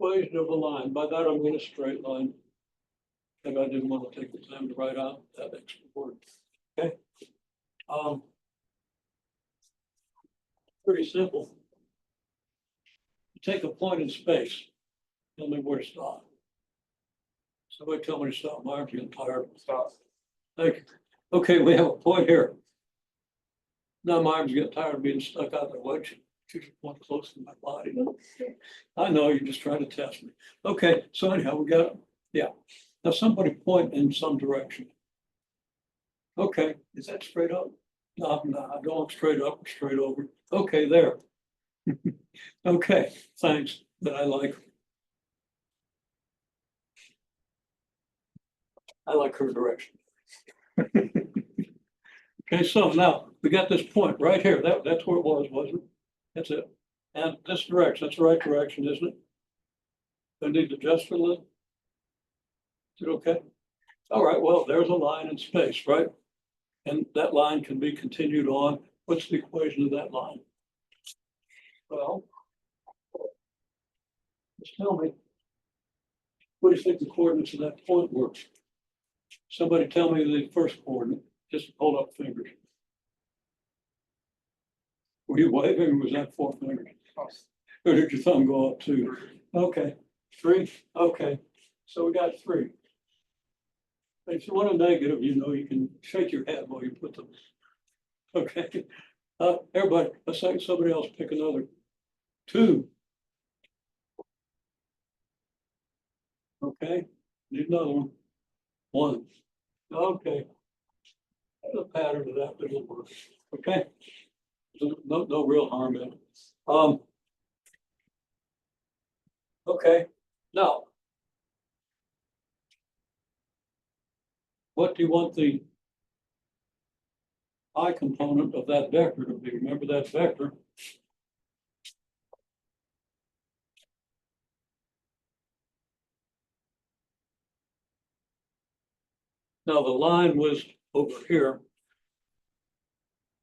equation of a line? By that I mean a straight line. Maybe I didn't want to take the time to write out that extra word. Okay. Pretty simple. You take a point in space, tell me where to stop. Somebody tell me to stop. My arm's getting tired. Stop. Thank you. Okay, we have a point here. Now my arm's getting tired of being stuck out there. Why don't you choose a point close to my body? I know you're just trying to test me. Okay, so anyhow, we got, yeah. Now somebody point in some direction. Okay, is that straight up? No, no, going straight up or straight over. Okay, there. Okay, thanks, that I like. I like her direction. Okay, so now we got this point right here. That's where it was, wasn't it? That's it. And this direction, that's the right direction, isn't it? I need to adjust for a little. Is it okay? All right, well, there's a line in space, right? And that line can be continued on. What's the equation of that line? Well, just tell me. What do you think the coordinates of that point were? Somebody tell me the first coordinate. Just hold up fingers. Were you waving or was that 4 fingers? Or did your thumb go up too? Okay, 3. Okay, so we got 3. If you want a negative, you know, you can shake your head while you put them. Okay, everybody, let's say somebody else pick another. 2. Okay, need another one. 1. Okay. The pattern of that little word. Okay. No real harm in it. Okay, now. What do you want the I component of that vector to be? Remember that vector. Now the line was over here,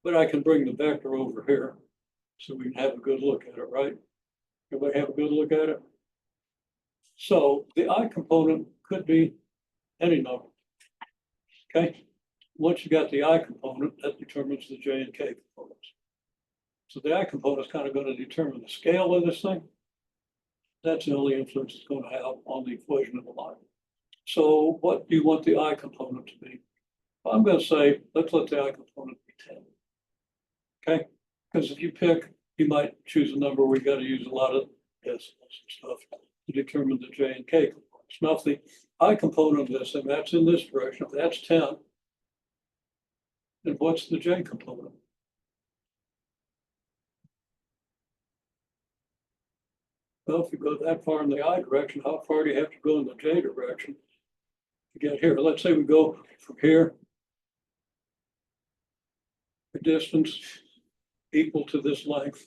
but I can bring the vector over here so we can have a good look at it, right? Everybody have a good look at it? So the I component could be any number. Okay, once you got the I component, that determines the J and K components. So the I component is kind of going to determine the scale of this thing. That's the only influence it's going to have on the equation of the line. So what do you want the I component to be? I'm going to say, let's let the I component be 10. Okay, because if you pick, you might choose a number where you got to use a lot of decimals and stuff to determine the J and K components. Now, if the I component of this, and that's in this direction, if that's 10, then what's the J component? Well, if you go that far in the I direction, how far do you have to go in the J direction to get here? Let's say we go from here, the distance equal to this length.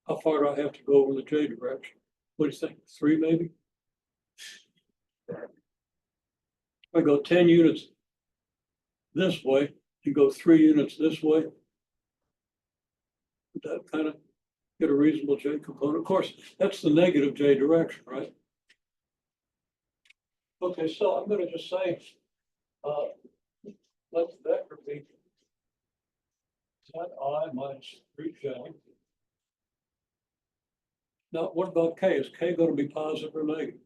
How far do I have to go over the J direction? What do you think? 3 maybe? I go 10 units this way, you go 3 units this way. Would that kind of get a reasonable J component? Of course, that's the negative J direction, right? Okay, so I'm going to just say, let the vector be 10I minus 3J. Now, what about K? Is K going to be positive or negative?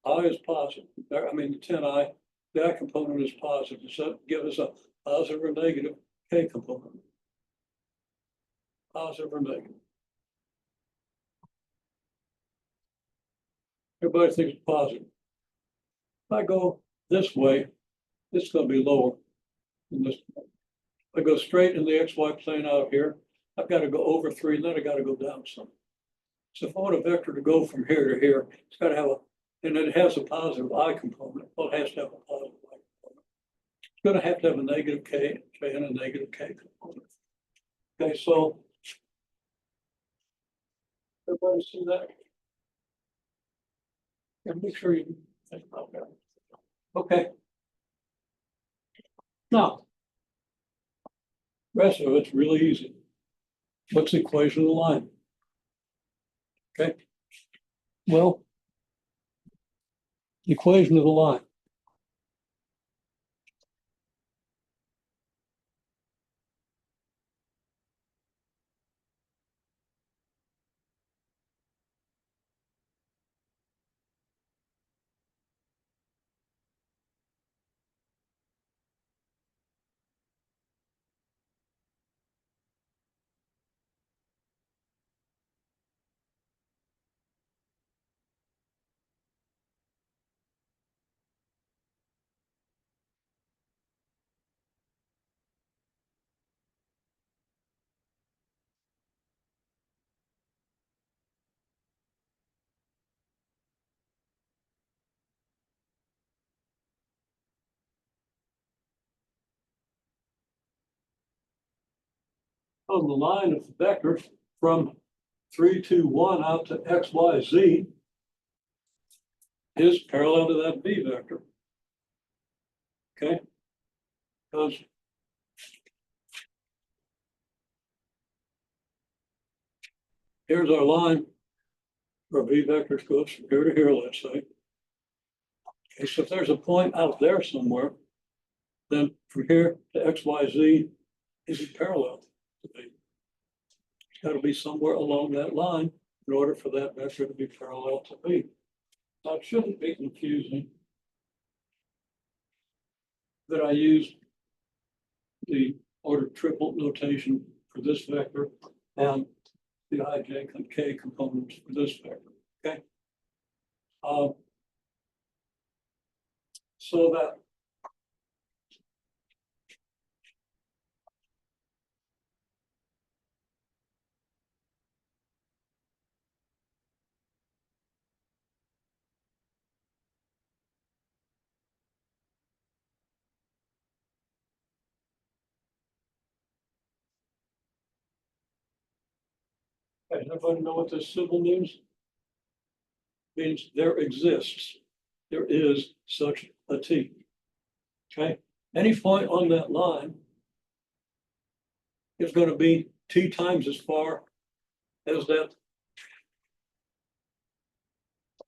I is positive. I mean, the 10I, the I component is positive. Does that give us a positive or negative K component? Positive or negative? Everybody thinks it's positive. If I go this way, it's going to be lower than this. If I go straight in the XY plane out here, I've got to go over 3, and then I got to go down some. So if I want a vector to go from here to here, it's got to have a, and it has a positive I component. Well, it has to have a positive I component. It's going to have a negative K, and a negative K component. Okay, so everybody see that? And make sure you think about that. Okay. Now, rest of it's really easy. What's the equation of the line? Okay, Well, equation of the line. On the line of the vector from 3, 2, 1 out to x, y, z is parallel to that b vector. Okay? Because here's our line where b vectors goes from here to here, let's say. Okay, so if there's a point out there somewhere, then from here to x, y, z isn't parallel to b. It's got to be somewhere along that line in order for that vector to be parallel to b. Now, it shouldn't be confusing that I use the order triple notation for this vector and the I, J, and K components for this vector. Okay. So that does everybody know what this symbol means? Means there exists, there is such a t. Okay, any point on that line is going to be t times as far as that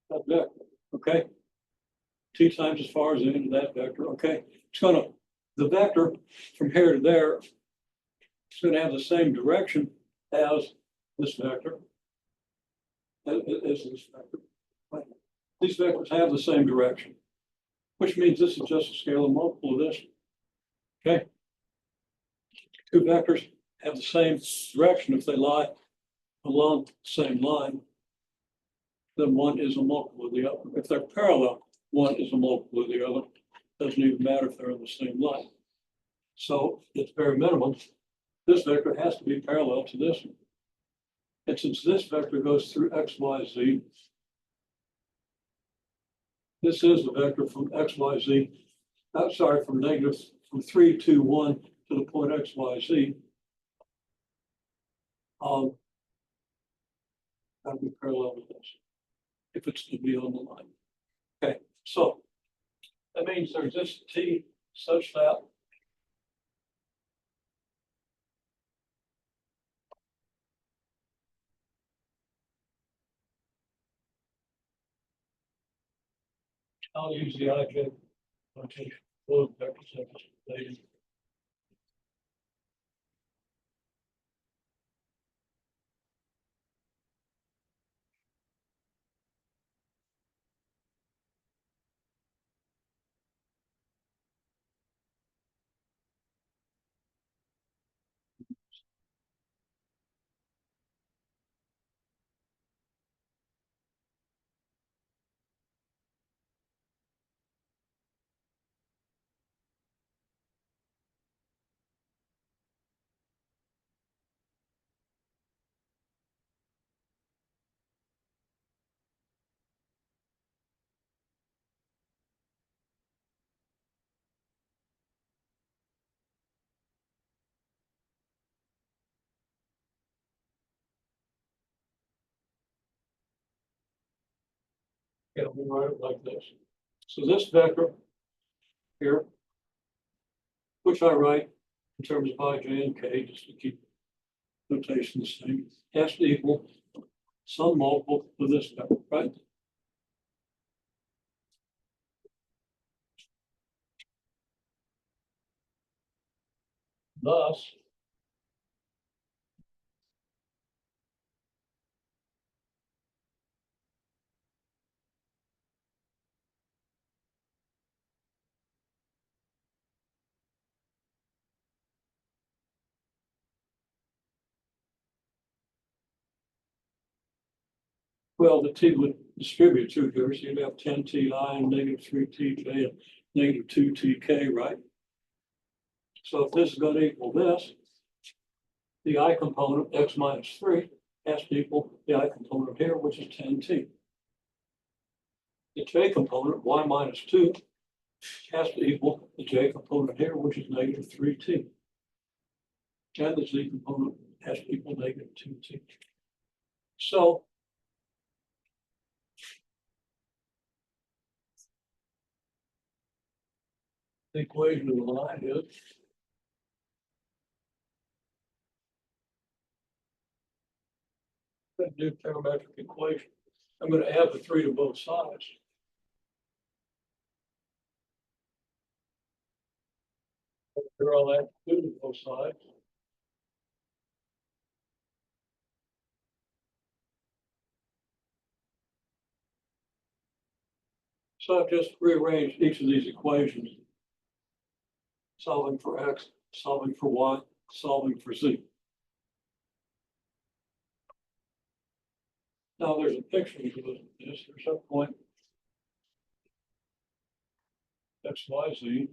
vector. Okay, t times as far as the end of that vector. Okay, it's going to, the vector from here to there is going to have the same direction as this vector, as this vector. These vectors have the same direction, which means this is just a scalar multiple of this. Okay. Two vectors have the same direction if they lie along the same line, then one is a multiple of the other. If they're parallel, one is a multiple of the other. Doesn't even matter if they're on the same line. So it's very minimum. This vector has to be parallel to this one. And since this vector goes through x, y, z, this is the vector from x, y, z. I'm sorry, from 3, 2, 1 to the point x, y, z. That'll be parallel with this if it's to be on the line. Okay, so that means there exists t such that I'll use the IJ notation. Both vectors have related. Yeah, we write it like this. So this vector here, which I write in terms of I, J, and K, just to keep notation the same, has to equal some multiple of this vector, right? thus well, the T would distribute through here, so you'd have 10Ti and -3Tj and -2Tk, right? So if this is going to equal this, the I component, x minus 3, has to equal the I component here, which is 10T. The J component, y minus 2, has to equal the J component here, which is -3T. And the Z component has to equal -2T. So the equation of the line is a new parametric equation. I'm going to add the 3 to both sides. Here I'll add 2 to both sides. So I've just rearranged each of these equations, solving for x, solving for y, solving for z. Now there's a picture of this. There's some point x, y, z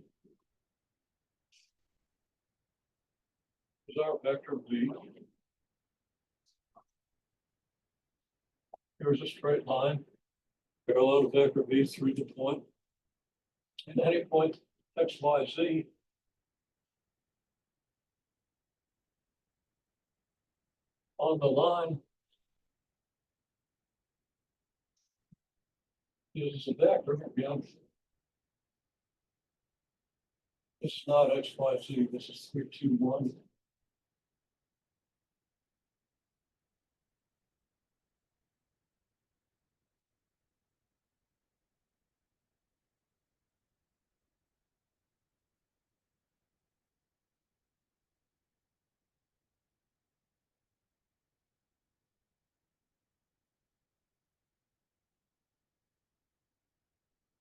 is our vector v. Here's a straight line parallel to vector v through the point. And any point x, y, z on the line is a vector. Again, this is not x, y, z. This is 3, 2, 1.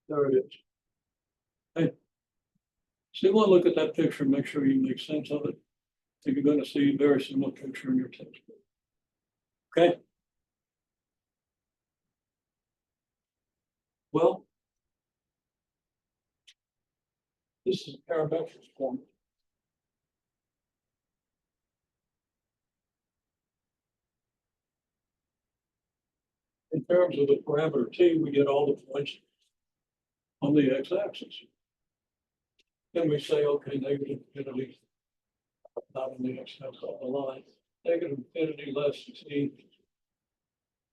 There it is. Hey, so you want to look at that picture and make sure you make sense of it. I think you're going to see a very similar picture in your textbook. Okay. Well, this is a parametric form. In terms of the parameter t, we get all the points on the x-axis. Then we say, okay, negative infinity, not on the x-axis on the line. Negative infinity less t,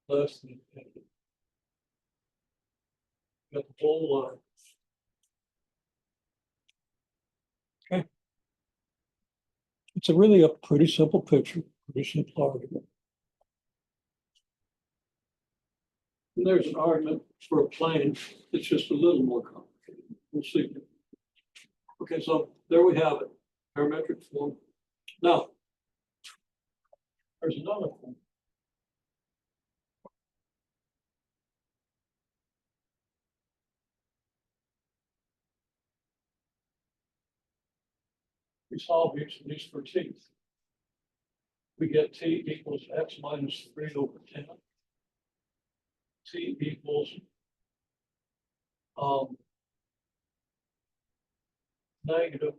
less than infinity. Got the whole line. Okay. It's a pretty simple picture, pretty simple argument. And there's an argument for a plane. It's just a little more complicated. We'll see. Okay, so there we have it, parametric form. Now, there's another form. We solve each of these for t. We get t equals x minus 3 over 10. T equals negative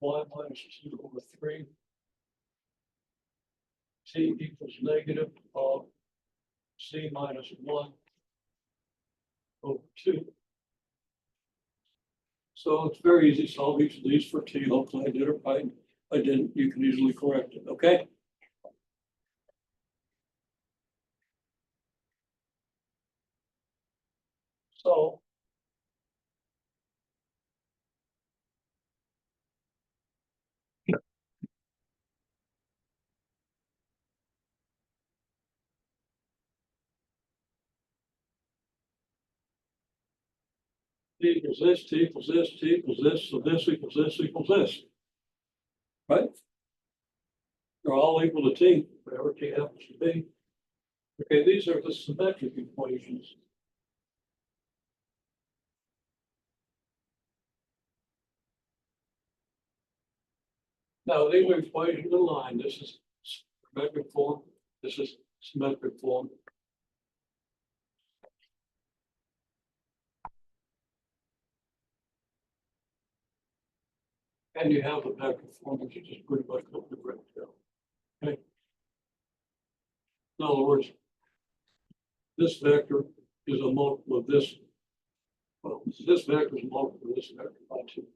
y minus 2 over 3. T equals negative c minus 1 over 2. So it's very easy to solve each of these for t. Hopefully I did it right. If I didn't, you can easily correct it. Okay. So T equals this, T equals this, T equals this, so this equals this equals this. Right? They're all equal to T, whatever T happens to be. Okay, these are the symmetric equations. Now, these are equations in line. This is symmetric form. This is symmetric form. And you have the vector form, which is just pretty much what we've written down. Okay. In other words, this vector is a multiple of this. Well, this vector is a multiple of this vector by 2.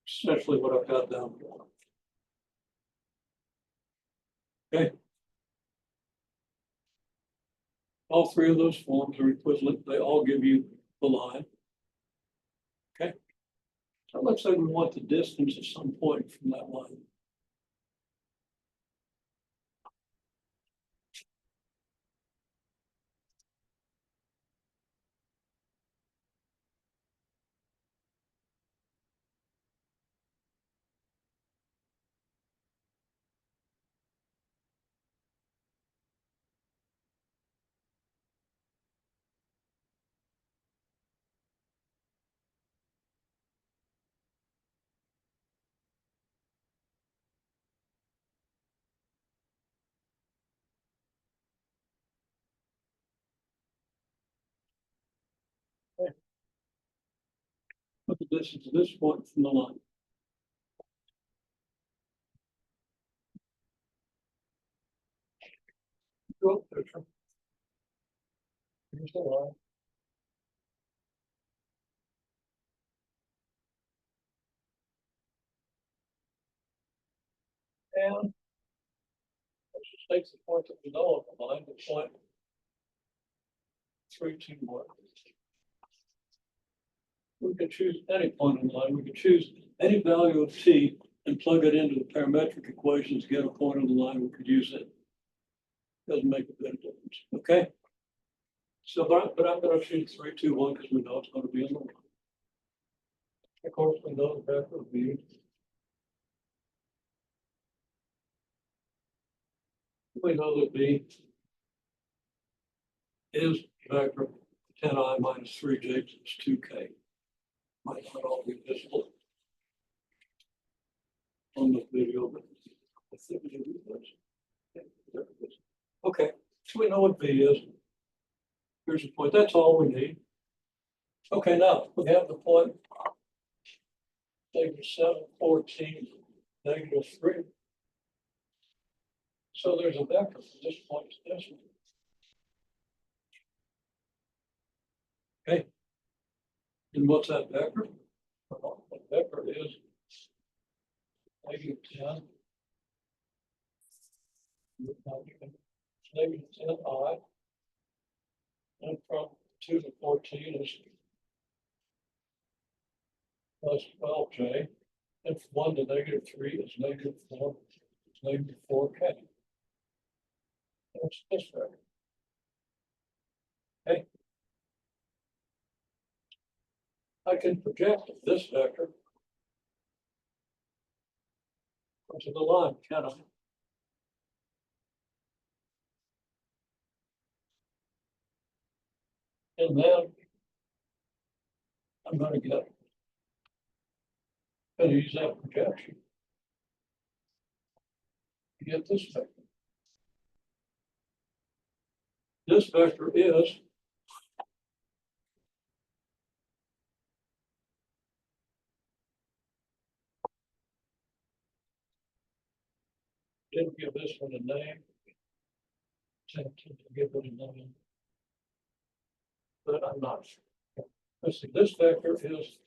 Essentially what I've got down here. Okay. All three of those forms are equivalent. They all give you the line. Okay. So let's say we want the distance at some point from that line. Okay. Put the distance at this point from the line. Draw a picture. Here's the line. And let's just take the point that we know of the line, the point 3, 2, 1. We can choose any point in the line. We can choose any value of T and plug it into the parametric equations to get a point on the line. We could use it. Doesn't make a bit of difference. Okay. So, but I'm going to choose 3, 2, 1 because we know it's going to be in the line. Of course, we know the vector of B. We know that B is vector 10I minus 3j plus 2k. Might not all be visible on the video, but I think it is. Okay, so we know what B is. Here's the point. That's all we need. Okay, now we have the point -7, 14, -3. So there's a vector from this point to this one. Okay. And what's that vector? Well, the vector is -10. -10I. And from 2 to 14 is plus 12j. And from 1 to -3 is -4. It's -4k. That's this vector. Okay. I can project this vector onto the line, can I? And then I'm going to use that projection to get this vector. This vector is didn't give this one a name. Tempted to give it a name, but I'm not sure. Let's see, this vector is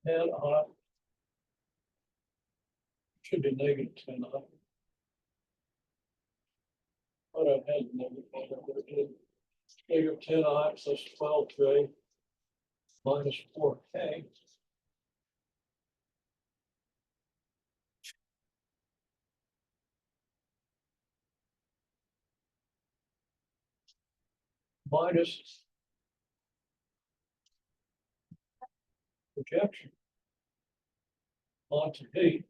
and should be -10I. But I had -10I plus 12j minus 4k. minus projection onto D,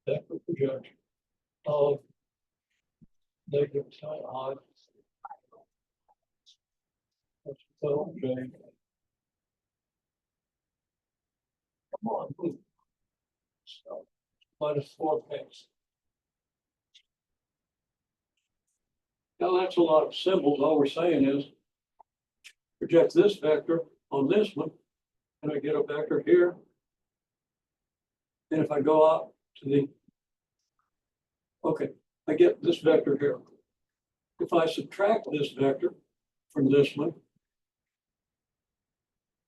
vector projection of negative psi I. That's so J. Come on, move. So, minus 4x. Now that's a lot of symbols. All we're saying is project this vector on this one, and I get a vector here. And if I go out to the, okay, I get this vector here. If I subtract this vector from this one,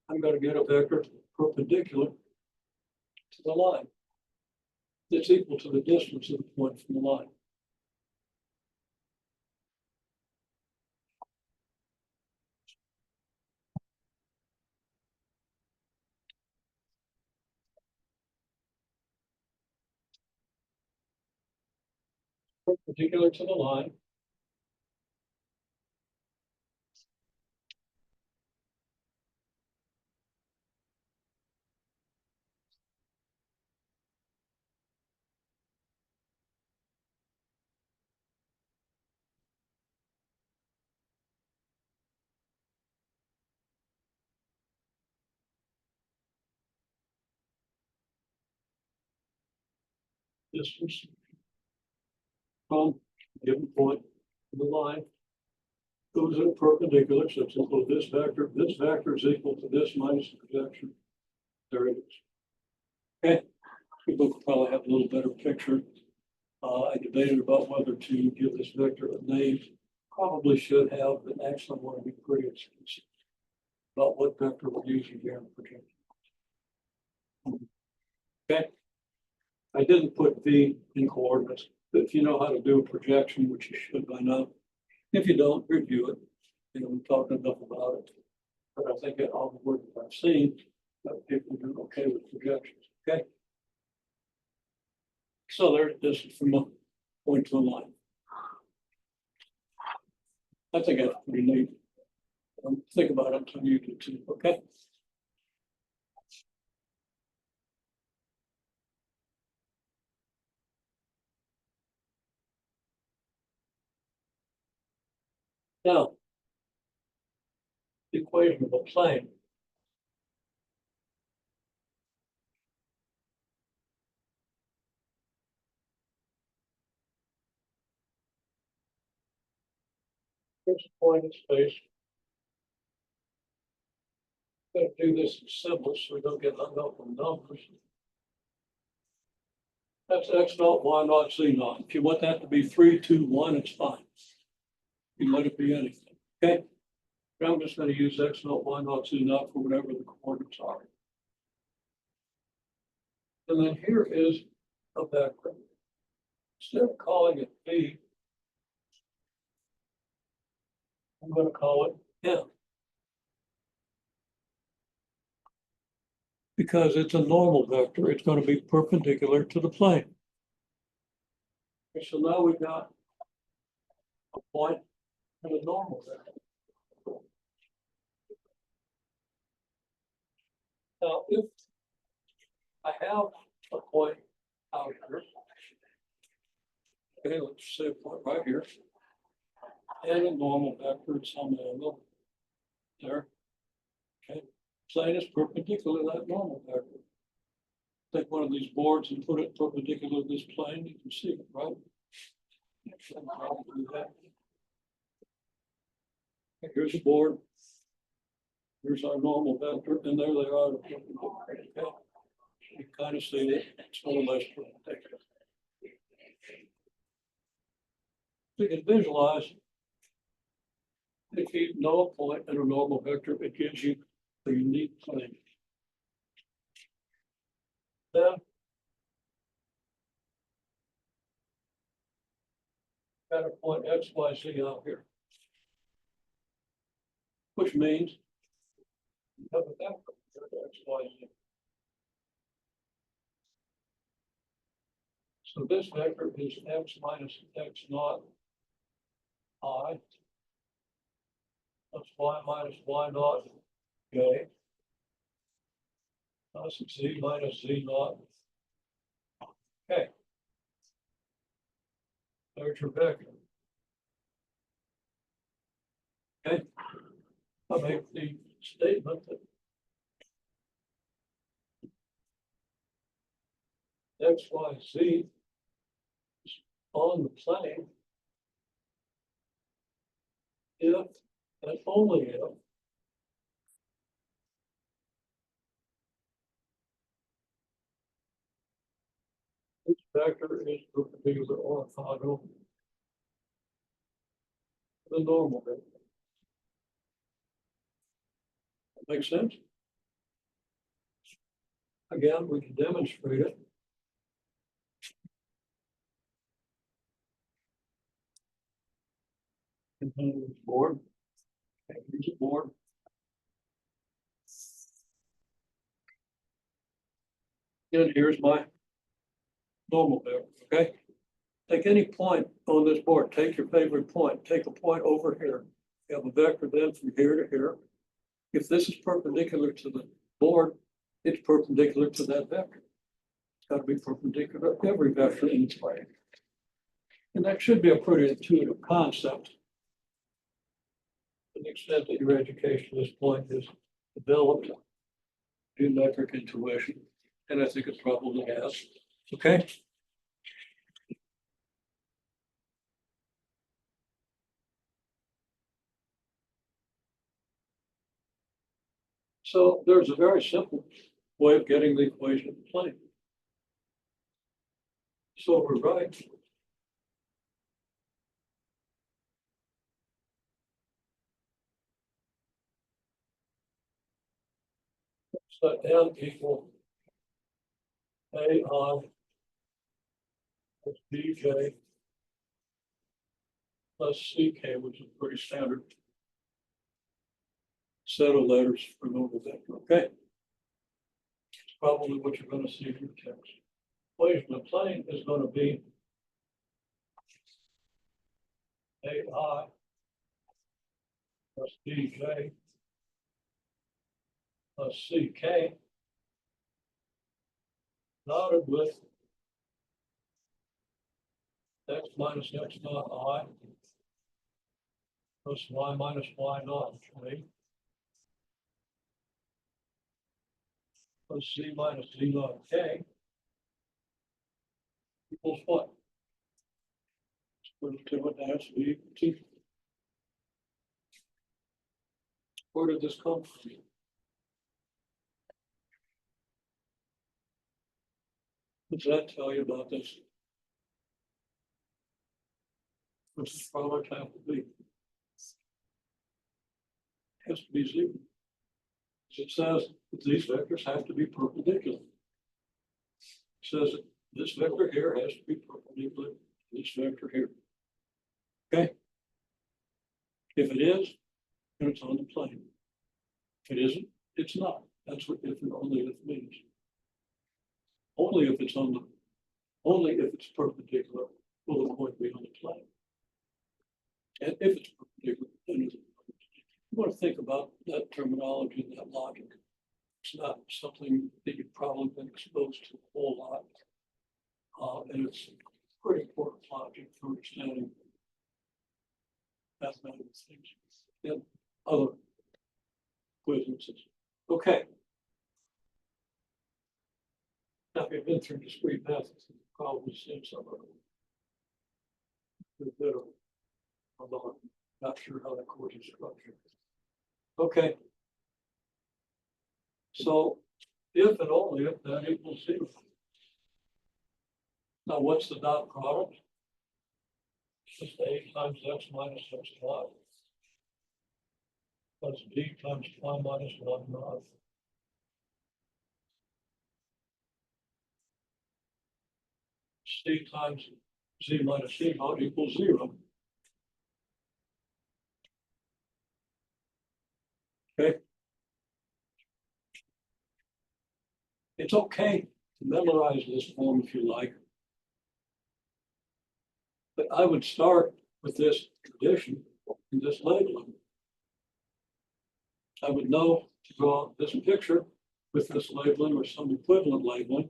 I'm going to get a vector perpendicular to the line that's equal to the distance of the point from the line. Perpendicular to the line. Distance from a given point to the line. Those are perpendicular, so it's equal to this vector. This vector is equal to this minus the projection. There it is. Okay, people could probably have a little better picture. I debated about whether to give this vector a name. Probably should have, but actually I want to be pretty explicit about what vector we're using here in the projection. Okay, I didn't put V in coordinates, but if you know how to do a projection, which you should by now, if you don't, review it. You know, we've talked enough about it. But I think that all the work that I've seen, that people do okay with projections. Okay. So there's this from a point to a line. I think that's pretty neat. Think about it until you do too. Okay. Now, the equation of a plane. Here's a point in space. Going to do this in symbols so we don't get hung up on numbers. That's X naught, Y naught, Z naught. If you want that to be 3, 2, 1, it's fine. You let it be anything. Okay. But I'm just going to use X naught, Y naught, Z naught for whatever the coordinates are. And then here is a vector. Instead of calling it V, I'm going to call it M. Because it's a normal vector, it's going to be perpendicular to the plane. Okay, so now we've got a point and a normal vector. Now, if I have a point out here, okay, let's say a point right here, and a normal vector at some angle there. Okay, plane is perpendicular to that normal vector. Take one of these boards and put it perpendicular to this plane, you can see it, right? Here's a board. Here's our normal vector, and there they are. Okay. You kind of see it. It's more or less perpendicular. So you can visualize if you know a point and a normal vector, it gives you a unique plane. Then got a point X, Y, Z out here, which means you have a vector X, Y, Z. So this vector is X minus X naught I plus y minus y naught j plus z minus z naught. Okay. There's your vector. Okay. I make the statement that x, y, z is on the plane if and only if this vector is perpendicular or orthogonal to the normal vector. That makes sense? Again, we can demonstrate it. Board. Okay, here's a board. And here's my normal vector, okay? Take any point on this board, take your favorite point, take a point over here. You have a vector then from here to here. If this is perpendicular to the board, it's perpendicular to that vector. It's got to be perpendicular to every vector in its plane. And that should be a pretty intuitive concept. To the extent that your education at this point is developed geometric intuition, and I think it probably has. Okay. So there's a very simple way of getting the equation of the plane. So we're right. So M equal AI plus BJ plus CK, which is a pretty standard set of letters for normal vector. Okay. It's probably what you're going to see in your text. Equation of plane is going to be AI plus BJ plus CK dotted with x minus x naught I plus y minus y naught j plus z minus z naught k equals what? Put it to what has to be t. Where did this come from? What does that tell you about this? What's the product have to be? It has to be zero. It says that these vectors have to be perpendicular. It says that this vector here has to be perpendicular to this vector here. Okay? If it is, then it's on the plane. If it isn't, it's not. That's what if and only if means. Only if it's perpendicular will the point be on the plane. And if it's perpendicular, then it's perpendicular. You want to think about that terminology and that logic. It's not something that you've probably been exposed to a whole lot. And it's pretty important logic for understanding mathematical things and other quizzes. Okay. Now, if you've been through discrete methods, you've probably seen some of them. That are not sure how that course is structured. Okay. So if and only if that equals zero. Now, what's the dot product? It's just A times x minus x naught plus B times y minus y naught. C times z minus c naught equals zero. Okay. It's okay to memorize this form if you like. But I would start with this condition and this labeling. I would know to draw this picture with this labeling or some equivalent labeling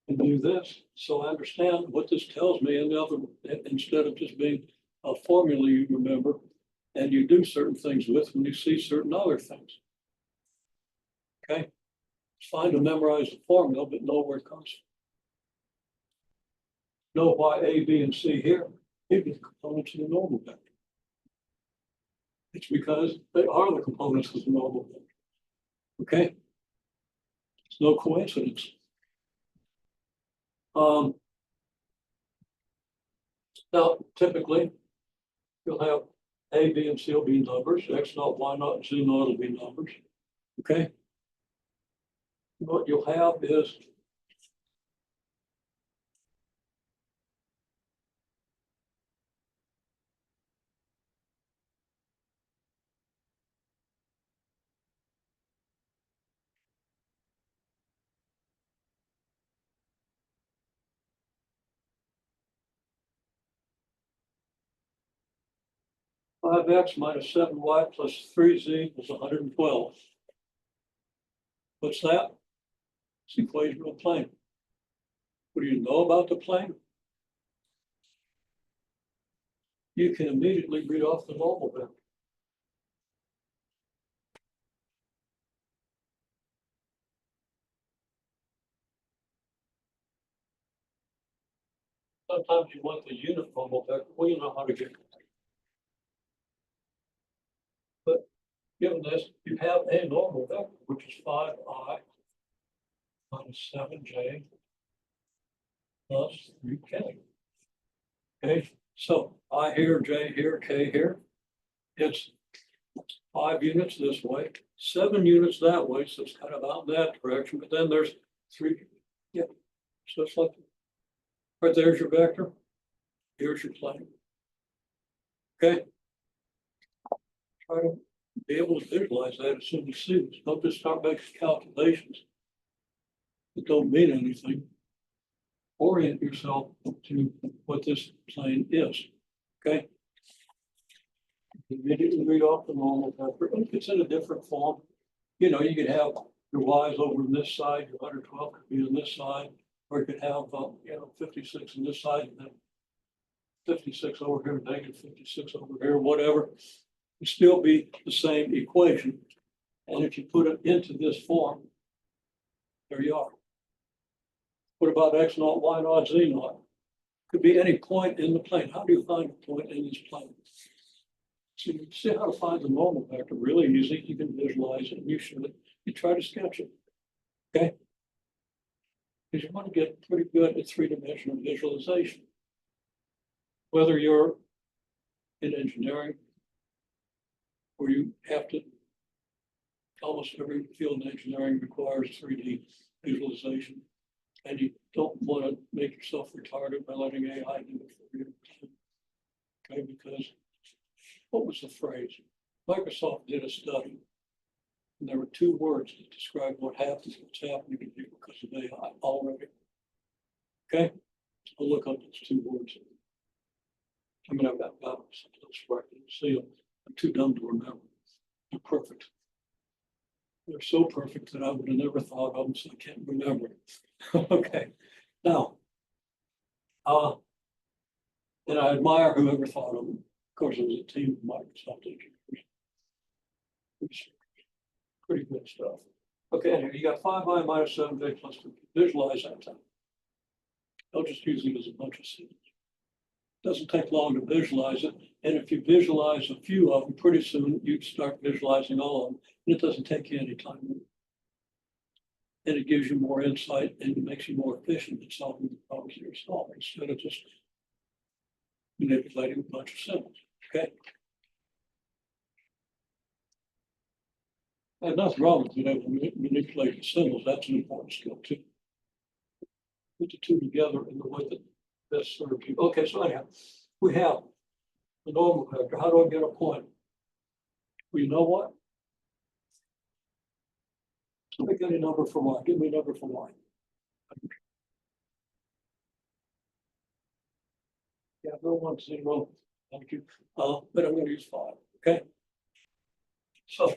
and do this. So I understand what this tells me, and the other, instead of just being a formula you remember and you do certain things with when you see certain other things. Okay, it's fine to memorize the formula, but know where it comes from. Know why A, B, and C here may be the components of the normal vector. It's because they are the components of the normal vector. Okay, it's no coincidence. Now, typically, you'll have A, B, and C will be numbers. X naught, Y naught, and Z naught will be numbers. Okay. What you'll have is five X minus 7Y plus 3Z is 112. What's that? It's the equation of a plane. What do you know about the plane? You can immediately read off the normal vector. Sometimes you want the unit normal vector. Well, you know how to get it. But given this, you have a normal vector, which is 5I minus 7J plus 3K. Okay, so I here, J here, K here. It's 5 units this way, 7 units that way, so it's kind of out in that direction, but then there's 3. Yeah, so it's like, right there's your vector, here's your plane. Okay. Try to be able to visualize that as soon as you see this. Don't just start making calculations that don't mean anything. Orient yourself to what this plane is. Okay. Immediately read off the normal vector. If it's in a different form, you know, you could have your y's over on this side, your 112 could be on this side, or you could have, you know, 56 on this side, and then 56 over here, negative 56 over here, whatever. It'd still be the same equation. And if you put it into this form, there you are. What about X naught, Y naught, Z naught? Could be any point in the plane. How do you find a point in this plane? So you see how to find the normal vector really easy. You can visualize it. You should. You try to sketch it. Okay. Because you want to get pretty good at three-dimensional visualization. Whether you're in engineering, where you have to, almost every field in engineering requires 3D visualization. And you don't want to make yourself retarded by letting AI do it for you. Okay, because what was the phrase? Microsoft did a study, and there were 2 words that describe what happens, what's happening to you because of AI already. Okay, I'll look up those 2 words. I mean, I've got some of those right there. See them. I'm too dumb to remember. They're perfect. They're so perfect that I would have never thought of them, so I can't remember. Okay, now, and I admire whoever thought of them. Of course, it was a team of Microsoft engineers. It's pretty good stuff. Okay, anyway, you got 5I minus 7J plus 2. Visualize that time. Don't just use it as a bunch of symbols. Doesn't take long to visualize it. And if you visualize a few of them, pretty soon you'd start visualizing all of them. And it doesn't take you any time. And it gives you more insight and it makes you more efficient in solving the problems that you're solving instead of just manipulating a bunch of symbols. Okay. And nothing wrong with being able to manipulate the symbols. That's an important skill too. Put the 2 together in the way that best serves you. Okay, so anyhow, we have the normal vector. How do I get a point? Well, you know what? Pick any number for Y. Give me a number for Y. Yeah. Yeah, no 1, 0. Thank you. But I'm gonna use 5, okay? So.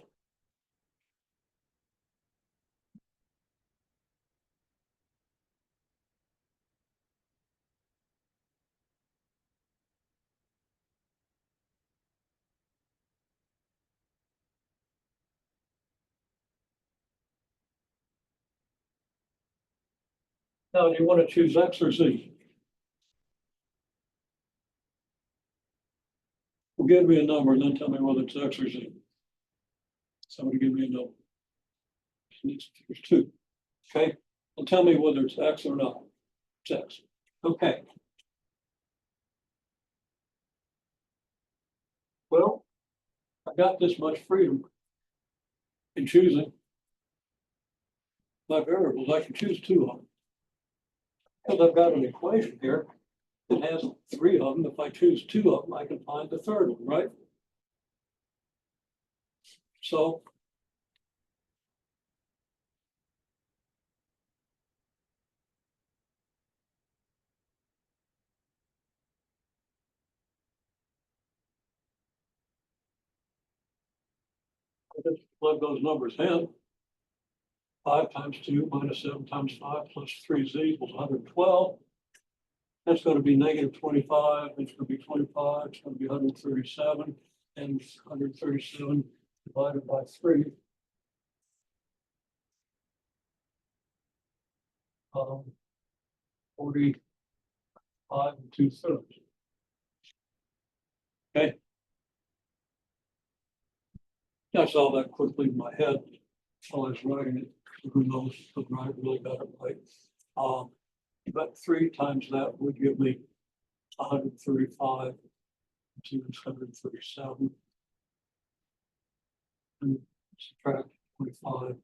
Now, do you want to choose X or Z? Well, give me a number and then tell me whether it's X or Z. Somebody give me a number. There's 2, okay? And tell me whether it's X or not. It's X. Okay. Well, I got this much freedom in choosing my variables. I can choose 2 of them. Because I've got an equation here that has 3 of them. If I choose 2 of them, I can find the third one, right? So I just plug those numbers in. 5 times 2 minus 7 times 5 plus 3z equals 112. That's going to be negative 25. It's going to be 25. It's going to be 137. And 137 divided by 3. 45 2/3. Okay. I saw that quickly in my head while I was writing it. Who knows if I really got it right. But 3 times that would give me 135 to 137. And subtract 25,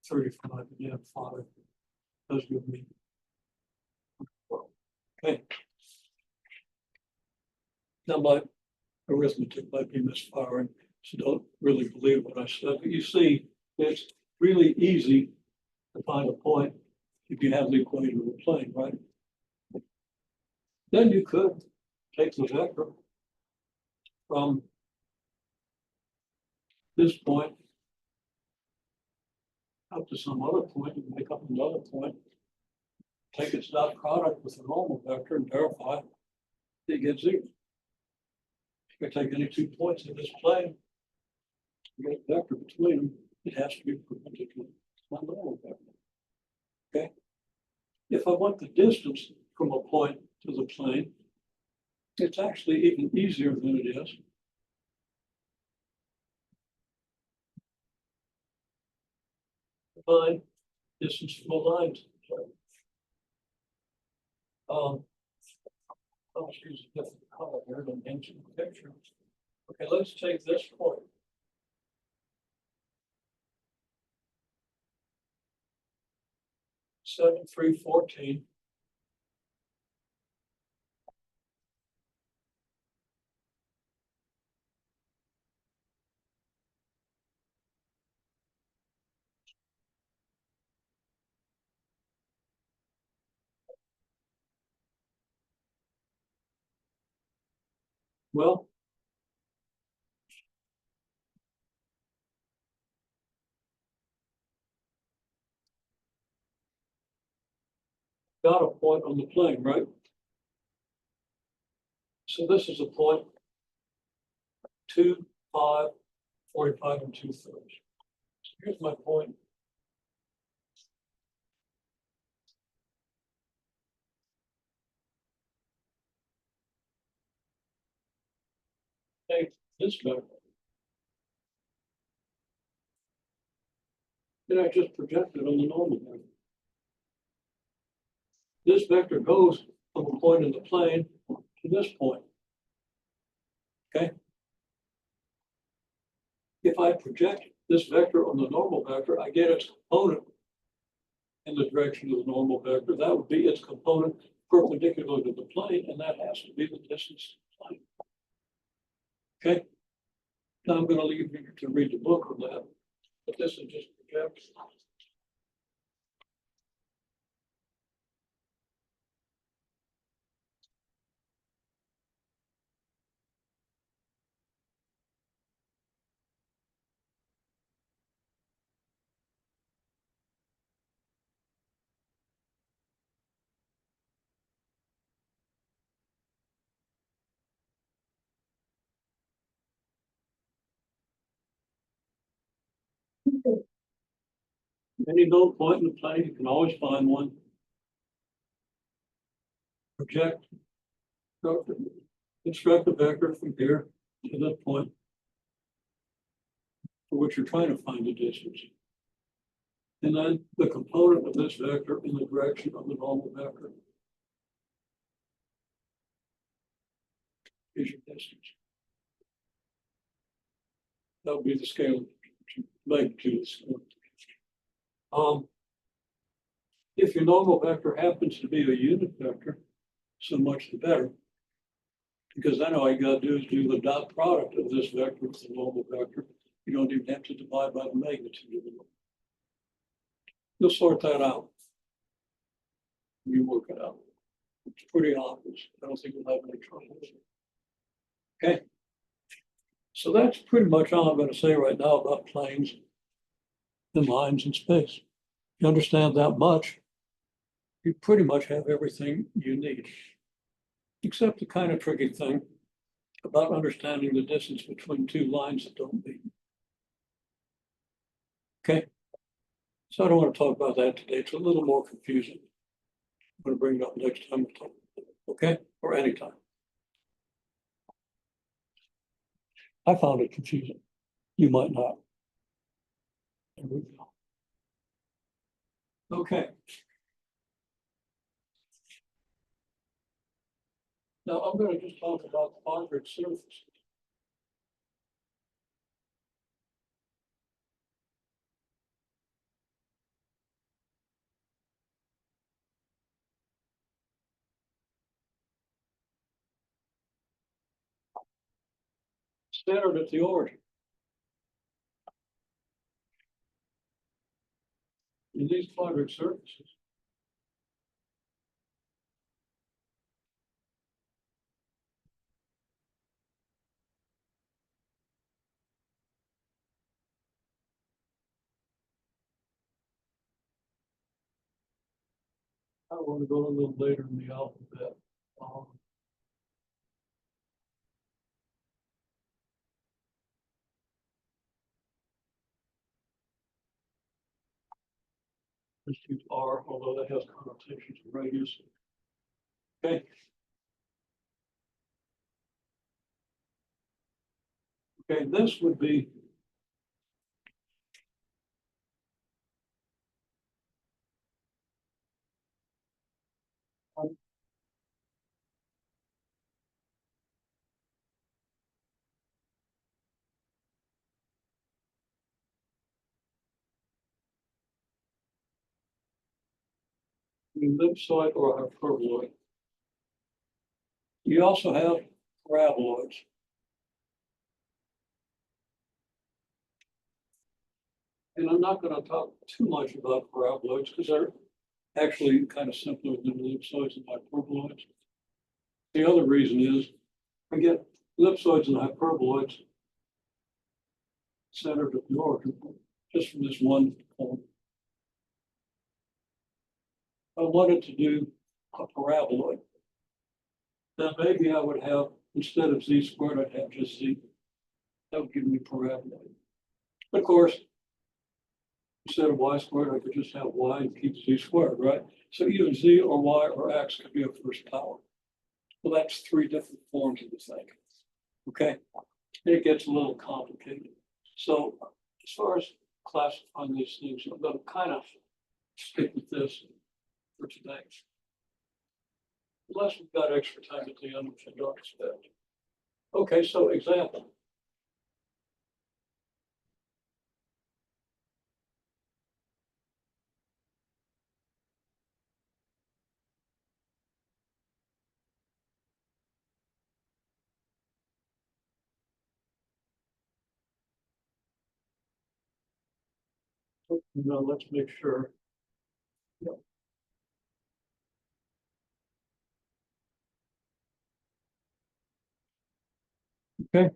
35, and add 5. Does give me 12. Okay. Now my arithmetic might be misfiring, so don't really believe what I said. But you see, it's really easy to find a point if you have the equation of the plane, right? Then you could take the vector from this point up to some other point and make up another point. Take its dot product with the normal vector and verify that it gets 0. If I take any 2 points in this plane, you get a vector between them, it has to be perpendicular to my normal vector. Okay. If I want the distance from a point to the plane, it's actually even easier than it is. Find distance from a line to the plane. I'll just use a different color here to answer the picture. Okay, let's take this point. Seven, 3, 14. Well, got a point on the plane, right? So this is a point 2, 5, 45 and 2/3. So here's my point. Take this vector. Then I just project it on the normal vector. This vector goes from a point in the plane to this point. Okay. If I project this vector on the normal vector, I get its component in the direction of the normal vector. That would be its component perpendicular to the plane, and that has to be the distance to the plane. Okay. Now I'm going to leave you to read the book on that, but this is just projection. Any known point in the plane, you can always find one. Project, construct a vector from here to that point for which you're trying to find the distance. And then the component of this vector in the direction of the normal vector is your distance. That would be the scale magnitude of the scale. If your normal vector happens to be a unit vector, so much the better. Because then all you gotta do is do the dot product of this vector with the normal vector. You don't even have to divide by the magnitude of it. You'll sort that out. You work it out. It's pretty obvious. I don't think you'll have any trouble with it. Okay. So that's pretty much all I'm going to say right now about planes and lines in space. If you understand that much, you pretty much have everything you need, except the kind of tricky thing about understanding the distance between two lines that don't meet. Okay. So I don't want to talk about that today. It's a little more confusing. I'm going to bring it up next time. Okay? Or anytime. I found it confusing. You might not. There we go. Okay. Now I'm going to just talk about quadrant surfaces. Centered at the origin. In these quadrant surfaces, I want to go a little later in the alphabet. Let's use R, although that has connotations of radius. Okay. Okay, this would be ellipsoid or hyperboloid. You also have paraboloids. And I'm not going to talk too much about paraboloids because they're actually kind of simpler than ellipsoids and hyperboloids. The other reason is I get ellipsoids and hyperboloids centered at the origin just from this one point. I wanted to do a paraboloid. Then maybe I would have, instead of z squared, I'd have just z. That would give me paraboloid. Of course, instead of y squared, I could just have y and keep z squared, right? So either z or y or x could be a first power. Well, that's three different forms of the thing. Okay, it gets a little complicated. So as far as classifying these things, I'm going to kind of stick with this for today. Unless we've got extra time at the end, which I don't expect. Okay, so example. Now let's make sure. Yep. Okay.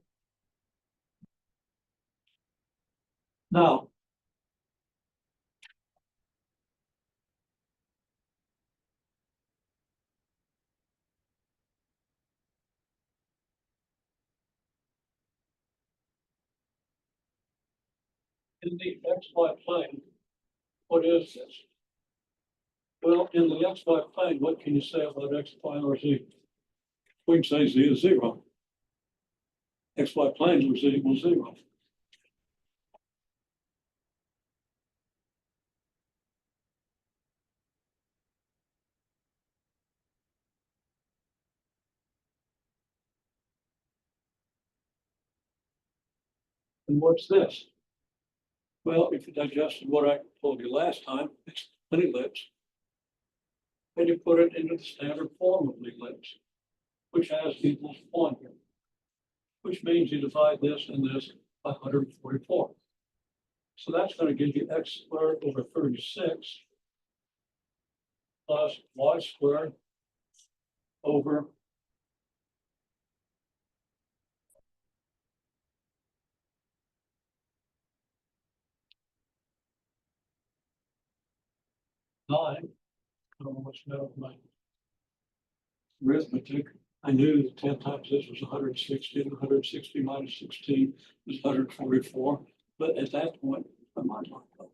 Now, In the XY plane, what is this? Well, in the XY plane, what can you say about X, Y, or Z? We can say Z is 0. XY planes are Z equals 0. And what's this? Well, if you digested what I told you last time, it's an ellipse. And you put it into the standard form of the ellipse, which has equals 1 here, which means you divide this and this by 144. So that's going to give you x squared over 36 plus y squared over 9. I don't know what's now my arithmetic. I knew that 10 times this was 160, and 160 minus 16 was 144. But at that point, my mind locked up.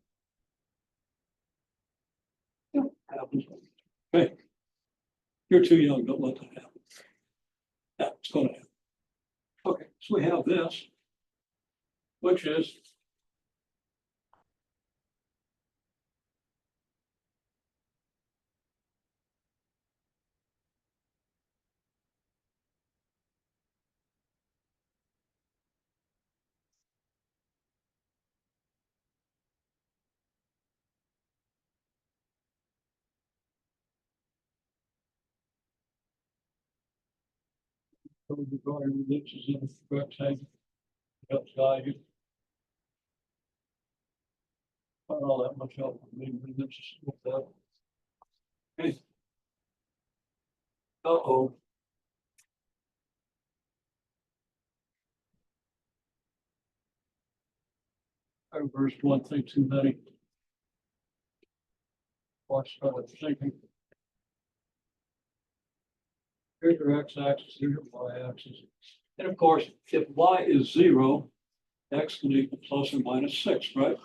Yeah, happens. Okay. You're too young, don't let that happen. Yeah, it's going to happen. Okay, so we have this, which is regarding ellipses in the rectangle. Helps guide you. Not all that much help with me, but let's just look that. Okay. Uh-oh. I reversed one thing too many. Watch started thinking. Here's your x-axis, here's your y-axis. And of course, if y is 0, x can equal plus or minus 6, right?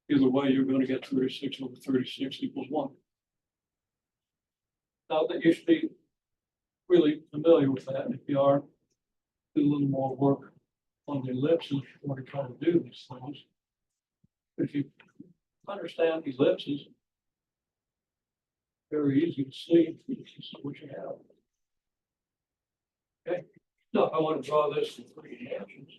Either way, you're going to get 36 over 36 equals 1. Now that you should be really familiar with that. If you are, do a little more work on the ellipses before you try to do these things. If you understand ellipses, very easy to see what you have. Okay, now I want to draw this in 3 dimensions.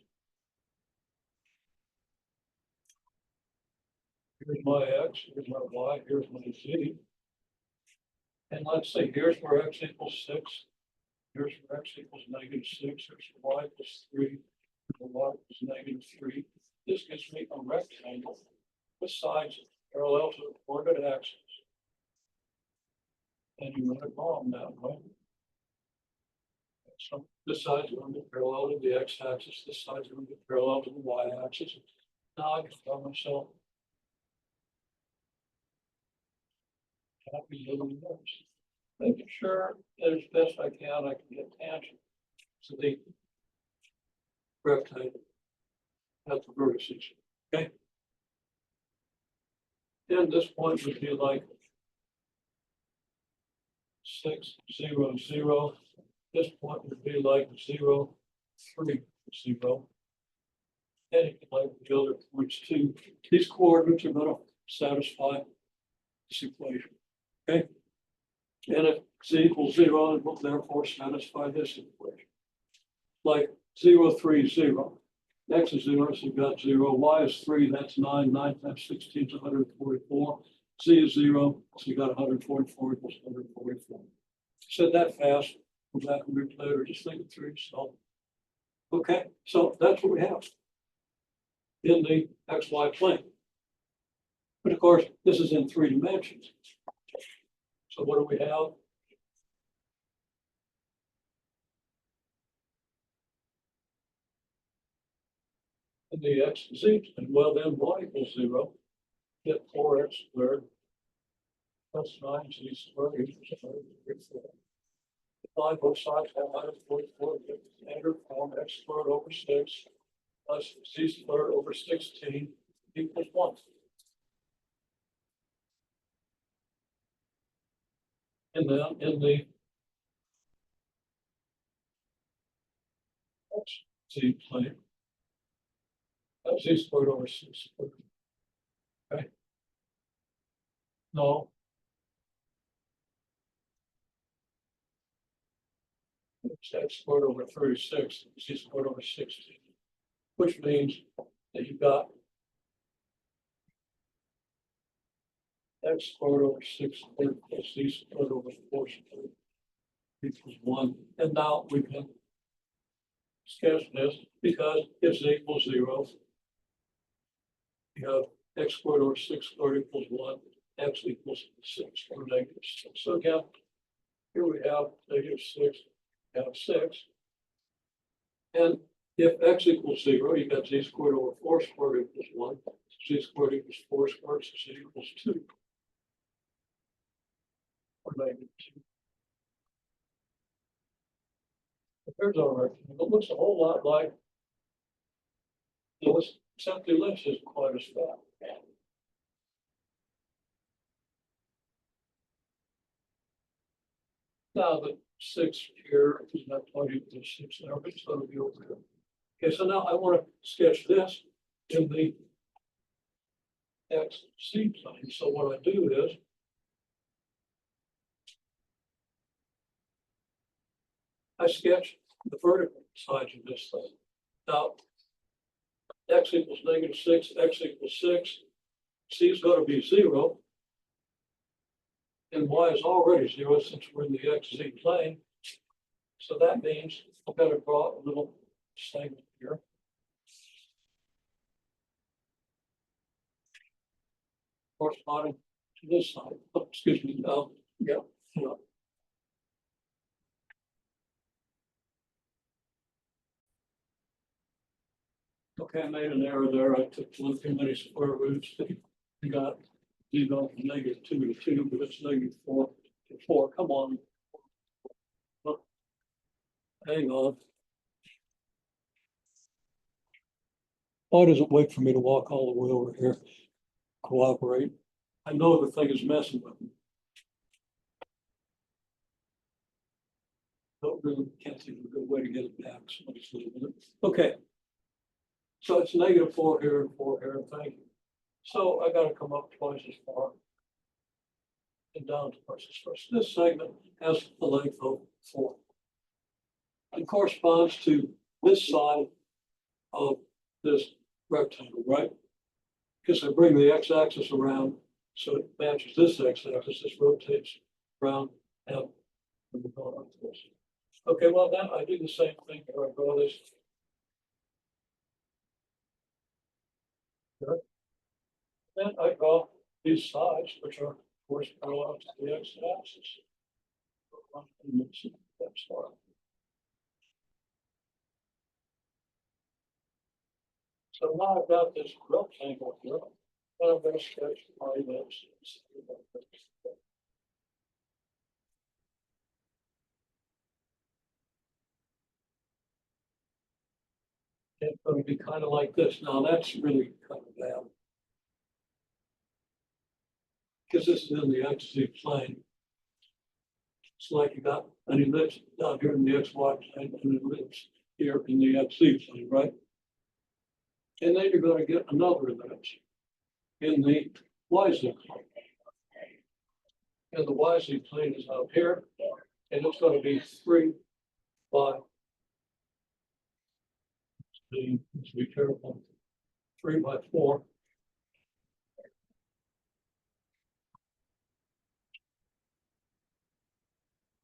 Here's my x, here's my y, here's my z. And let's say here's where x equals 6. Here's where x equals -6. Here's y equals 3. The y equals -3. This gives me a rectangle with sides parallel to the coordinate axis. And you run it along that way. So this side's going to be parallel to the x-axis. This side's going to be parallel to the y-axis. Now I can tell myself happy little numbers. Making sure that as best I can get tangent to the rectangle at the vertices. Okay. And this point would be like 6, 0, 0. This point would be like 0, 3, 0. And you can label the other points too. These coordinates are going to satisfy this equation. Okay. And if z equals 0, it will therefore satisfy this equation. Like 0, 3, 0. X is 0, so you've got 0. Y is 3, that's 9. 9 times 16 is 144. Z is 0, so you got 144 equals 144. Said that fast. Go back and replay it or just think it through yourself. Okay, so that's what we have in the XY plane. But of course, this is in 3 dimensions. So what do we have? In the x and z, and well then y equals 0. Get 4x squared plus 9z squared equals 134. Apply both sides have 144, get the standard form x squared over 6 plus z squared over 16 equals 1. And then in the z plane, that's z squared over 6 squared. Okay. No. It's x squared over 36, z squared over 16, which means that you've got x squared over 6 squared plus z squared over 4 squared equals 1. And now we can sketch this because it's equals 0. You have x squared over 6 squared equals 1, x equals 6 or negative 6. So again, here we have negative 6, we have 6. And if x equals 0, you got z squared over 4 squared equals 1, z squared equals 4 squared, so z equals 2. Or negative 2. But there's our rectangle. It looks a whole lot like Lewis, except the ellipse isn't quite as fat. Now the 6 here is not quite equal to 6 there, but it's going to be over here. Okay, so now I want to sketch this in the XZ plane. So what I do is I sketch the vertical sides of this thing. Now, x equals negative 6, x equals 6, c is going to be 0, and y is already 0 since we're in the XZ plane. So that means I've got to draw a little segment here. Corresponding to this side. Oh, excuse me. Yeah. Okay, I made an error there. I took one too many square roots. I got you go from negative 2 to 2, but it's negative 4 to 4. Come on. Oh, hang on. Why does it wait for me to walk all the way over here? Cooperate. I know the thing is messing with me. Don't really can't think of a good way to get it back. Somebody's leaving it. Okay. So it's negative 4 here and 4 here. Thank you. So I got to come up twice as far and down twice as far. So this segment has the length of 4. It corresponds to this side of this rectangle, right? Because I bring the x-axis around so it matches this x-axis. This rotates around and we go like this. Okay, well then I do the same thing here. I draw this. Here. Then I draw these sides, which are of course parallel to the x-axis. So now I've got this rectangle here, and I'm going to sketch my ellipse. It's going to be kind of like this. Now that's really kind of bad. Because this is in the XZ plane. It's like you got an ellipse down here in the XY plane and an ellipse here in the XZ plane, right? And then you're going to get another ellipse in the YZ plane. And the YZ plane is out here, and it's going to be 3 by, let's be careful, 3 by 4.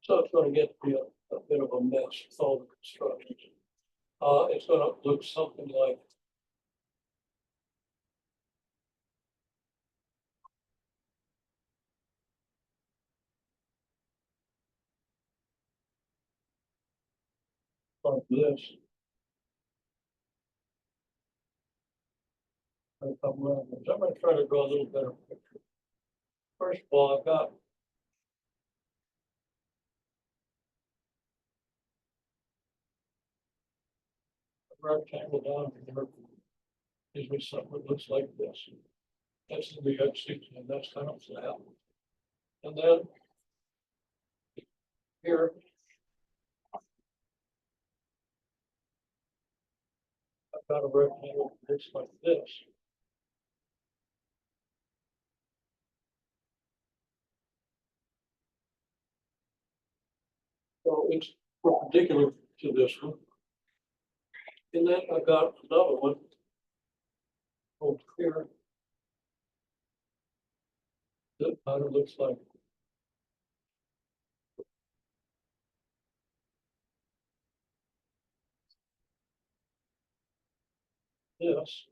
So it's going to get to be a bit of a mess with all the constructions. It's going to look something like this. I'm going to try to draw a little better picture. First of all, I've got a rectangle down here. gives me something that looks like this. That's the X16, and that's kind of flat. And then here, I've got a rectangle that looks like this. So it's perpendicular to this one. And then I've got another one over here that kind of looks like this.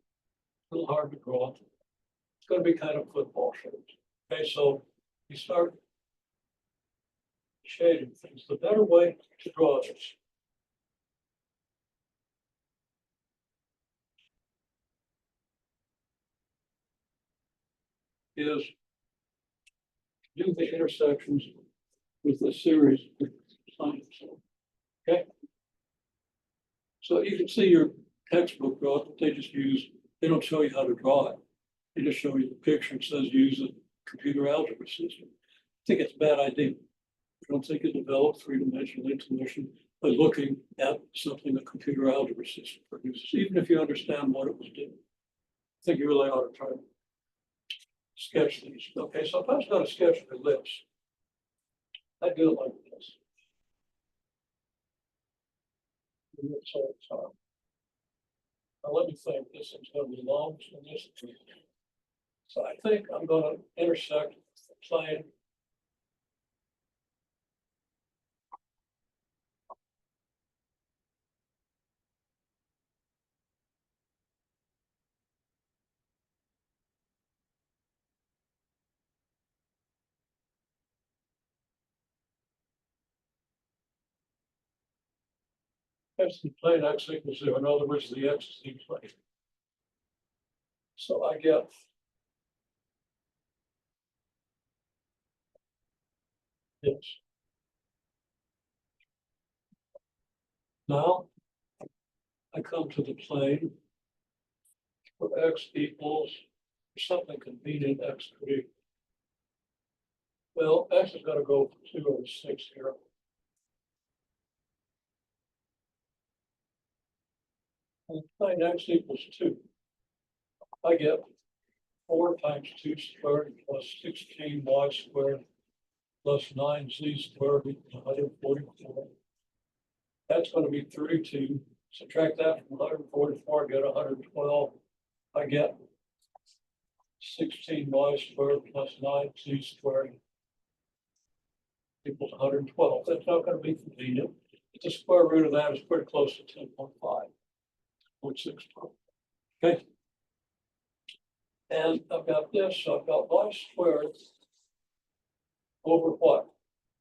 A little hard to draw. It's going to be kind of football shaped. Okay, so you start shading things. The better way to draw this is do the intersections with a series of lines. Okay. So you can see your textbook draw it, they just use, they don't show you how to draw it. They just show you the picture and says use a computer algebra system. I think it's a bad idea. I don't think it developed three-dimensional intuition by looking at something a computer algebra system produces, even if you understand what it was doing. I think you really ought to try to sketch these. Okay, so if I was going to sketch an ellipse, I'd do it like this. So now let me think, this is going to be long, so this. So I think I'm going to intersect the plane. That's the plane x equals 0. In other words, the x is the plane. So I get this. Now I come to the plane for x equals something convenient, x could equal. Well, x is going to go from 0 to 6 here. And plane x equals 2. I get 4 times 2 squared plus 16y squared plus 9z squared equals 144. That's going to be 32. Subtract that from 144, I get 112. I get 16y squared plus 9z squared equals 112. That's not going to be convenient. But the square root of that is pretty close to 10.5, 0.6. Okay. And I've got this, so I've got y squared over what?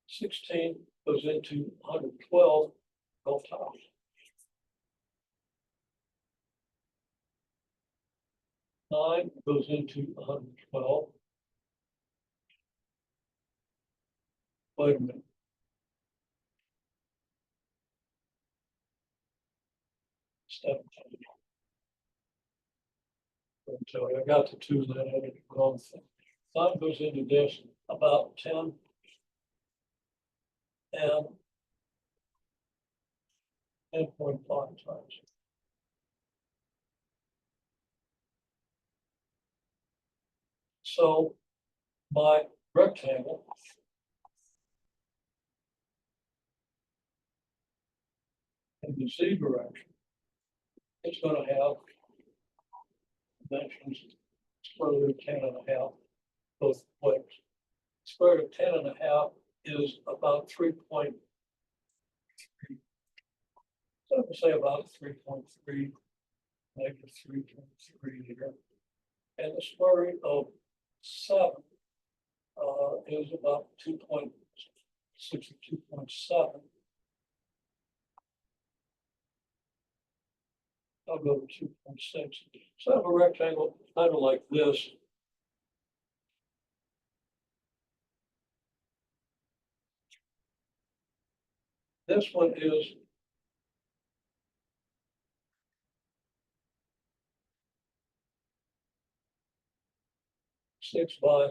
16 goes into 112 both times. 9 goes into 112. Wait a minute. Step. So I got the 2 that I had wrong thing. 9 goes into this about 10. And 10.5 times. So my rectangle in the z direction is going to have dimensions square root of 10.5 both ways. Square root of 10.5 is about 3.3. So I say about 3.3, negative 3.3 here. And the square root of 7 is about 2.62.7. I'll go to 2.6. So I have a rectangle kind of like this. This one is 6 by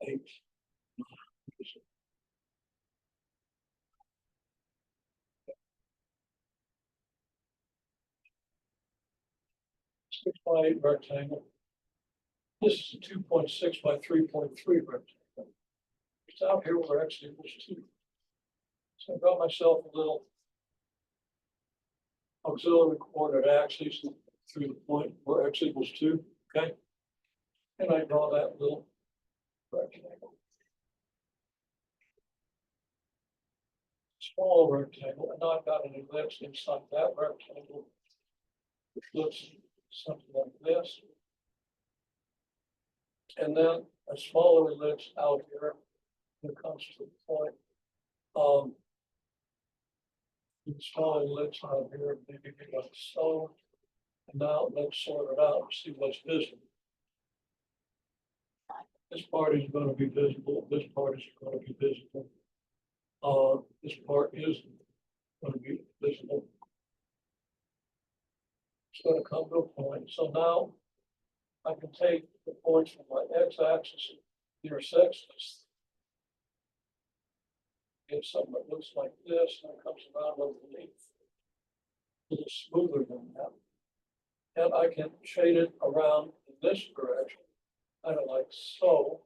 8. 6 by 8 rectangle. This is a 2.6 by 3.3 rectangle. It's out here where x equals 2. So I got myself a little auxiliary coordinate axis through the point where x equals 2, okay? And I draw that little rectangle. Small rectangle, and now I've got an ellipse inside that rectangle, which looks something like this. And then a smaller ellipse out here that comes to the point. The smaller ellipse out here, maybe like so. And now let's sort it out and see what's visible. This part is going to be visible. This part is going to be visible. This part is going to be visible. It's going to come to a point. So now I can take the points from my x-axis, intersects this. Get something that looks like this, and it comes around underneath. A little smoother than that. And I can shade it around in this direction, kind of like so.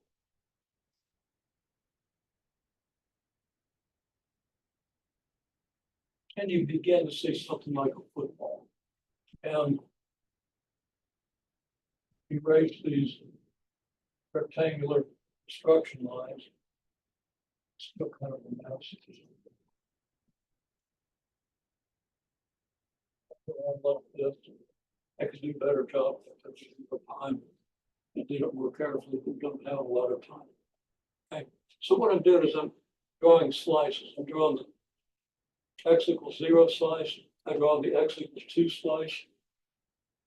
And you begin to see something like a football. And erase these rectangular construction lines. Still kind of a mess. I love this. I could do a better job for time. I did it more carefully. We don't have a lot of time. Okay. So what I'm doing is I'm drawing slices. I'm drawing the x equals 0 slice. I draw the x equals 2 slice.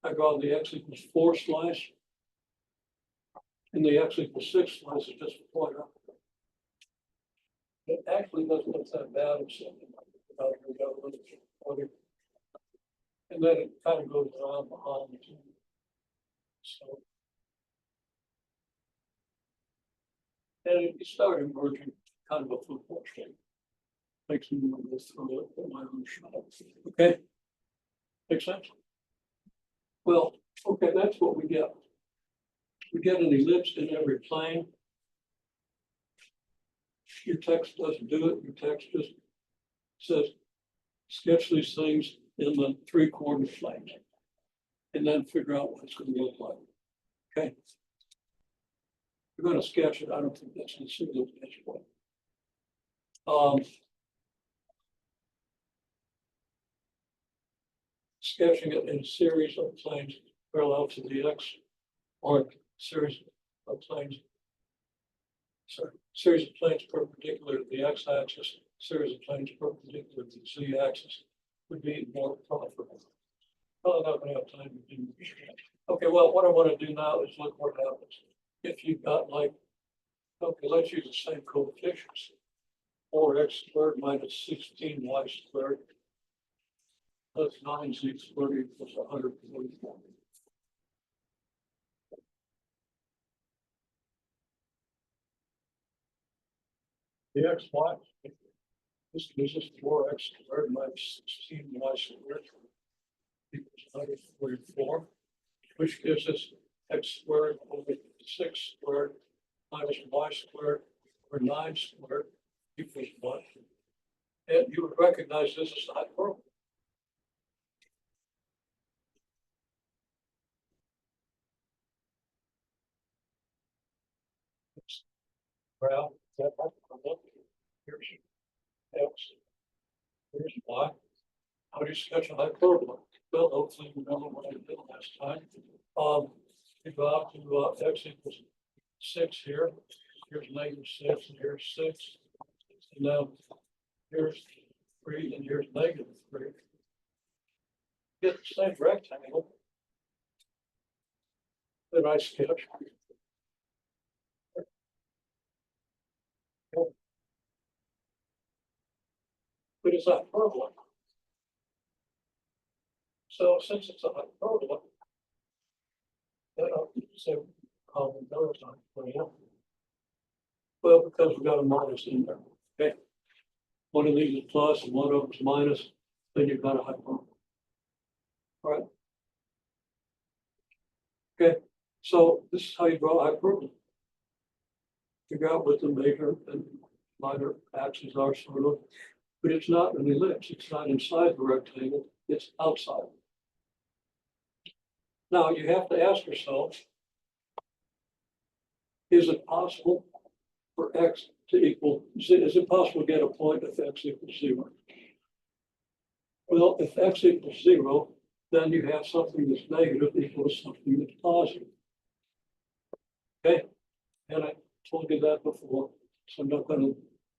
I draw the x equals 4 slice. And the x equals 6 slice is just a point up. It actually doesn't look that bad. And then it kind of goes around behind the two. So, and it started emerging kind of a football shape. Makes me want to go through it with my own shot. Okay. Makes sense? Well, okay, that's what we get. We get an ellipse in every plane. Your text doesn't do it. Your text just says, sketch these things in the 3 coordinate planes and then figure out what it's going to look like. Okay. You're going to sketch it. I don't think that's necessarily the best way. Sketching it in a series of planes parallel to the x, or series of planes. Sorry, series of planes perpendicular to the x-axis, series of planes perpendicular to the z-axis would be more profitable. Probably not going to have time to do that. Okay, well, what I want to do now is look what happens. If you've got like, okay, let's use the same coefficients. 4x squared minus 16y squared plus 9z squared equals 144. The xy, this gives us 4x squared minus 16y squared equals 144, which gives us x squared over 6 squared minus y squared over 9 squared equals 1. And you would recognize this as hyperbole. Well, here's x, here's y. How do you sketch a hyperbola? Well, hopefully you remember what I did last time. You go out to x equals 6 here. Here's -6, and here's 6. And now here's 3, and here's -3. Get the same rectangle that I sketched. But it's a hyperbola. So since it's a hyperbola, so column those on for you. Well, because we got a minus in there, okay? One of these is plus and one of them is minus, then you've got a hyperbole. All right. Okay, so this is how you draw hyperbole. Figure out what the major and minor axes are, sort of, but it's not an ellipse. It's not inside the rectangle, it's outside. Now you have to ask yourself, is it possible for x to equal, is it possible to get a point if x equals 0? Well, if x equals 0, then you have something that's negative equals something that's positive. Okay, and I told you that before, so I'm not going to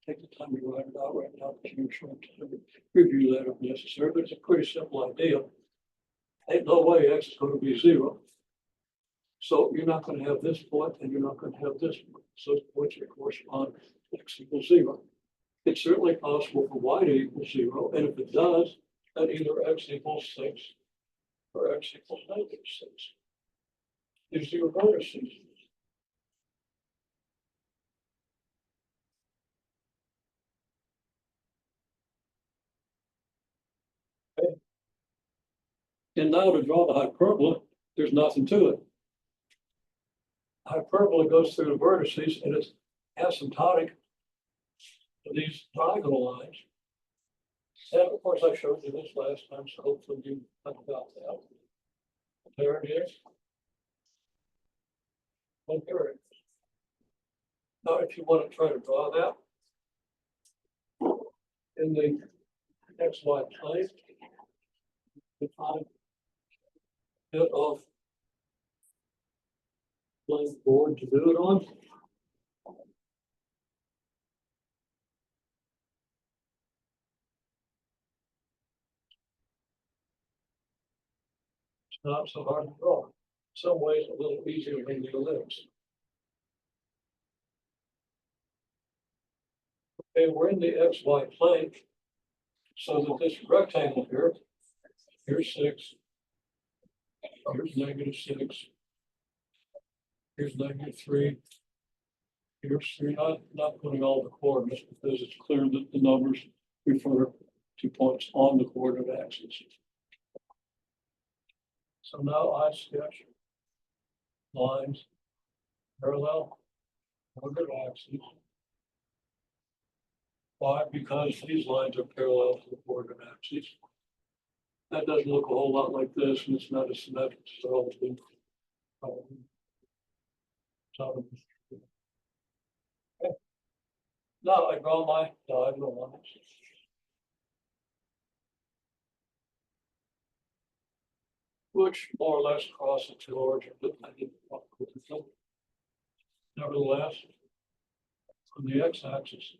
take the time to write it out right now, because you're short time to review that if necessary, but it's a pretty simple idea. Ain't no way x is going to be 0. So you're not going to have this point and you're not going to have this point. So points that correspond to x equals 0. It's certainly possible for y to equal 0, and if it does, then either x equals 6 or x equals -6. These are your vertices. Okay. And now to draw the hyperbola, there's nothing to it. Hyperbola goes through the vertices and it's asymptotic to these diagonal lines. And of course, I showed you this last time, so hopefully you think about that. There it is. And here it is. Now, if you want to try to draw that in the XY plane, define a bit of blank board to do it on. It's not so hard to draw. In some ways, a little easier than the ellipse. Okay, we're in the XY plane. So that this rectangle here, here's 6, here's -6, here's -3, here's 3. Not putting all the coordinates because it's clear that the numbers refer to points on the coordinate axis. So now I sketch lines parallel coordinate axes. Why? Because these lines are parallel to the coordinate axis. That doesn't look a whole lot like this, and it's not as symmetric. So, okay. Now I draw my diagonal lines. Which more or less cross the two origins, but I didn't want to put them. Nevertheless, on the x-axis,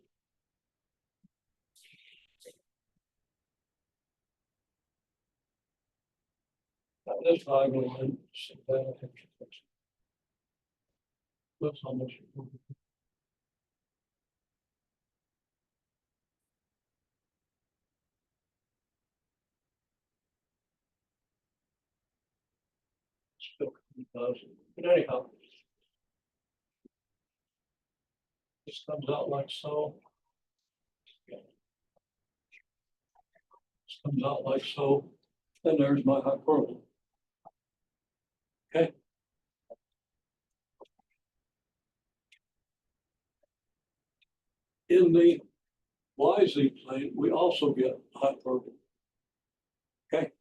this diagonal line is that's how much. But anyhow, this comes out like so. This comes out like so. And there's my hyperbola. Okay. In the YZ plane, we also get hyperbola. Okay.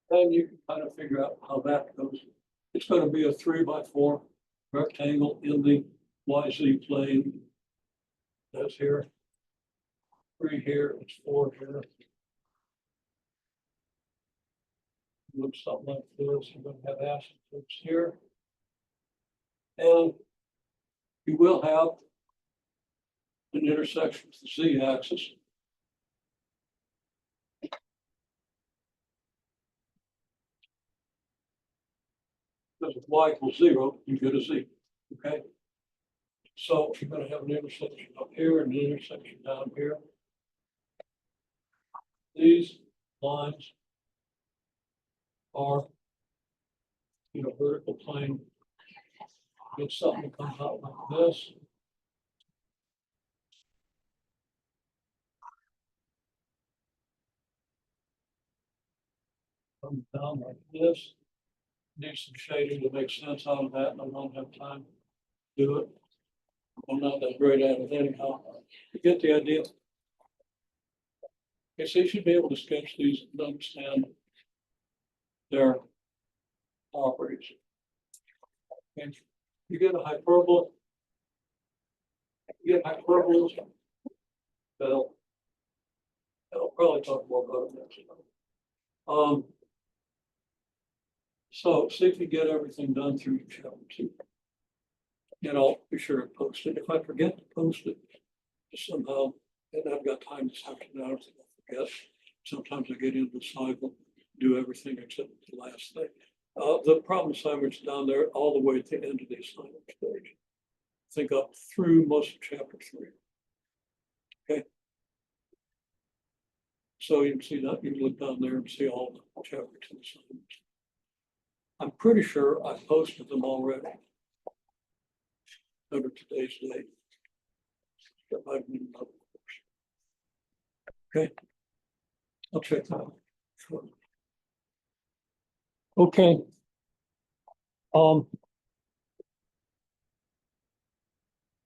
And you can kind of figure out how that goes. It's going to be a 3x4 rectangle in the YZ plane. That's here. 3 here, it's 4 here. Looks something like this. You're going to have asymptotes here. And you will have an intersection with the Z-axis. Because if y equals 0, you get a z, okay? So you're gonna have an intersection up here and an intersection down here. These lines are in a vertical plane. Get something that comes out like this. Comes down like this. Need some shading to make sense out of that, and I don't have time to do it. I'm not that great at it anyhow. You get the idea? Okay, so you should be able to sketch these and understand their properties. And you get a hyperbola. You get hyperbolas. They'll probably talk more about it next time. So see if you get everything done through chapter 2. And I'll be sure to post it. If I forget to post it somehow, and I've got time this afternoon, I don't think I forget. Sometimes I get into the cycle, do everything except the last thing. The problem assignment's down there all the way at the end of the assignment stage. Think up through most of chapter 3. Okay. So you can see that, you can look down there and see all the chapter 2 assignments. I'm pretty sure I posted them already under today's date. That might have been another course. Okay. I'll check that out. Sure. Okay.